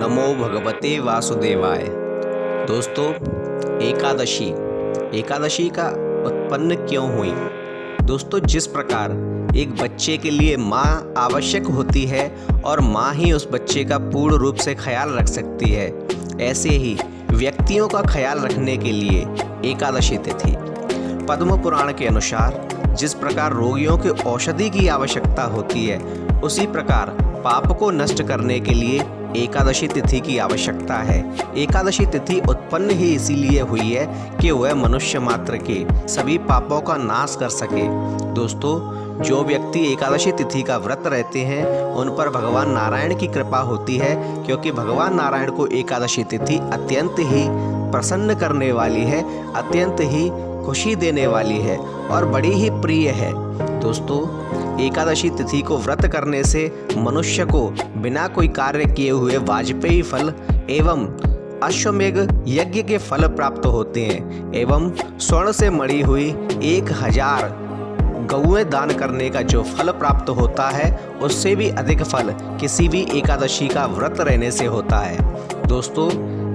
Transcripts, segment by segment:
नमो भगवते वासुदेवाय। दोस्तों, एकादशी का उत्पन्न क्यों हुई? दोस्तों, जिस प्रकार एक बच्चे के लिए माँ आवश्यक होती है और माँ ही उस बच्चे का पूर्ण रूप से ख्याल रख सकती है, ऐसे ही व्यक्तियों का ख्याल रखने के लिए एकादशी तिथि। पद्म पुराण के अनुसार जिस प्रकार रोगियों के औषधि की आवश्यकता होती है, उसी प्रकार पाप को नष्ट करने के लिए एकादशी तिथि की आवश्यकता है। एकादशी तिथि उत्पन्न ही इसीलिए हुई है कि वह मनुष्य मात्र के सभी पापों का नाश कर सके। दोस्तों, जो व्यक्ति एकादशी तिथि का व्रत रहते हैं, उन पर भगवान नारायण की कृपा होती है, क्योंकि भगवान नारायण को एकादशी तिथि अत्यंत ही प्रसन्न करने वाली है, अत्यंत ही खुशी देने वाली है और बड़ी ही प्रिय है। दोस्तों, एकादशी तिथि को व्रत करने से मनुष्य को बिना कोई कार्य किए हुए वाजपेयी फल एवं अश्वमेघ यज्ञ के फल प्राप्त होते हैं एवं स्वर्ण से मढ़ी हुई 1000 गौएं दान करने का जो फल प्राप्त होता है, उससे भी अधिक फल किसी भी एकादशी का व्रत रहने से होता है। दोस्तों,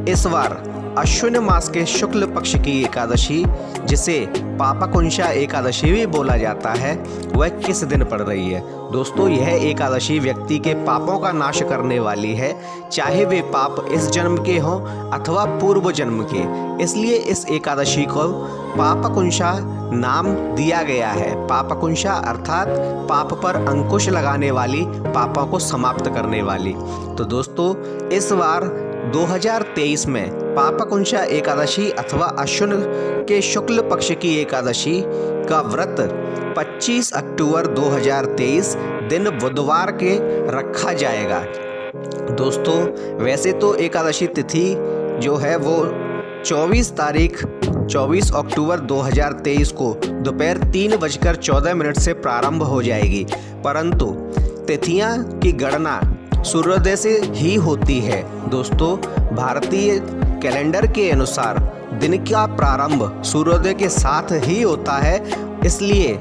इस बार अश्विन मास के शुक्ल पक्ष की एकादशी, जिसे पापकुंशा एकादशी भी बोला जाता है, वह किस दिन पड़ रही है? दोस्तों, यह एकादशी व्यक्ति के पापों का नाश करने वाली है, चाहे वे पाप इस जन्म के हों अथवा पूर्व जन्म के। इसलिए इस एकादशी को पापकुंशा नाम दिया गया है। पापकुंशा अर्थात पाप पर अंकुश लगाने वाली, पापों को समाप्त करने वाली। तो दोस्तों, इस बार 2023 में पापकुंशा एकादशी अथवा अश्विन के शुक्ल पक्ष की एकादशी का व्रत 25 अक्टूबर 2023 दिन बुधवार के रखा जाएगा। दोस्तों, वैसे तो एकादशी तिथि जो है वो 24 अक्टूबर 2023 को दोपहर 3:14 से प्रारंभ हो जाएगी, परंतु तिथियां की गणना सूर्योदय से ही होती है। दोस्तों, भारतीय कैलेंडर के अनुसार दिन का प्रारंभ सूर्योदय के साथ ही होता है, इसलिए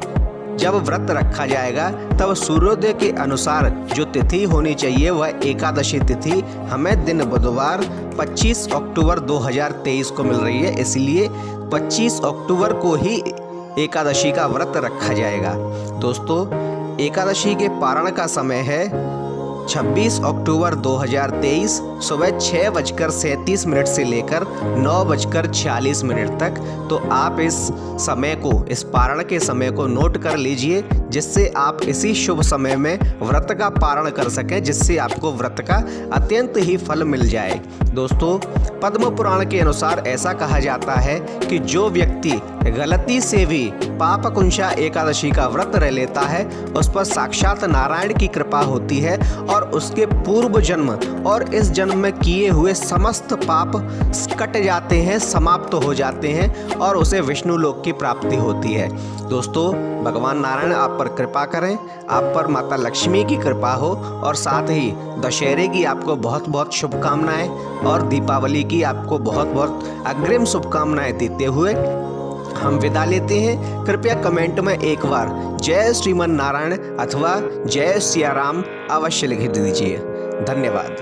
जब व्रत रखा जाएगा तब सूर्योदय के अनुसार जो तिथि होनी चाहिए वह एकादशी तिथि हमें दिन बुधवार 25 अक्टूबर 2023 को मिल रही है। इसलिए 25 अक्टूबर को ही एकादशी का व्रत रखा जाएगा। दोस्तों, एकादशी के पारण का समय है 26 अक्टूबर 2023 सुबह 6:37 से लेकर 9:46 तक। तो आप इस समय को, इस पारण के समय को नोट कर लीजिए, जिससे आप इसी शुभ समय में व्रत का पारण कर सकें, जिससे आपको व्रत का अत्यंत ही फल मिल जाए। दोस्तों, पद्म पुराण के अनुसार ऐसा कहा जाता है कि जो व्यक्ति गलती से भी पापकुंशा एकादशी का व्रत रह लेता है, उस पर साक्षात नारायण की कृपा होती है और उसके पूर्व जन्म और इस जन्म में किए हुए समस्त पाप कट जाते हैं, समाप्त हो जाते हैं और उसे विष्णु लोक की प्राप्ति होती है। दोस्तों, भगवान नारायण आप पर कृपा करें, आप पर माता लक्ष्मी की कृपा हो और साथ ही दशहरे की आपको बहुत बहुत शुभकामनाएं और दीपावली की आपको बहुत बहुत अग्रिम शुभकामनाएं देते हुए हम विदा लेते हैं। कृपया कमेंट में एक बार जय श्रीमन नारायण अथवा जय सिया राम अवश्य लिख दीजिए। धन्यवाद।